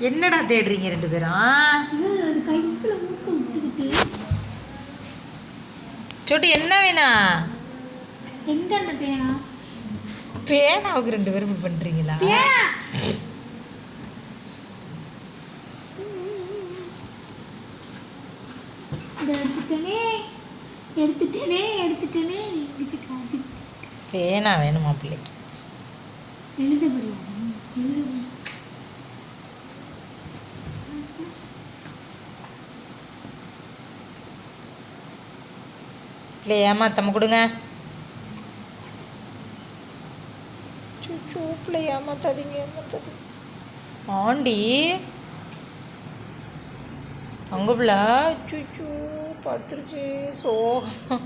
என்னடா தேடுறீங்க ரெண்டு பேரும்? சொட்டு என்ன வேணா? எங்க அந்த பேனா? பேனாவுக்கு ரெண்டு பேரும் இப்படி பண்றீங்களா? எடுத்துட்டேனே பேனா வேணுமா பிள்ளைக்கு? எழுத பிள்ளை ஏமாத்தாம கொடுங்க. பிள்ளை ஏமாத்தாதீங்க, ஏமாத்தாதீங்க. ஆண்டி அங்கே பிள்ளை சூச்சு படுத்துருச்சு சோகம்.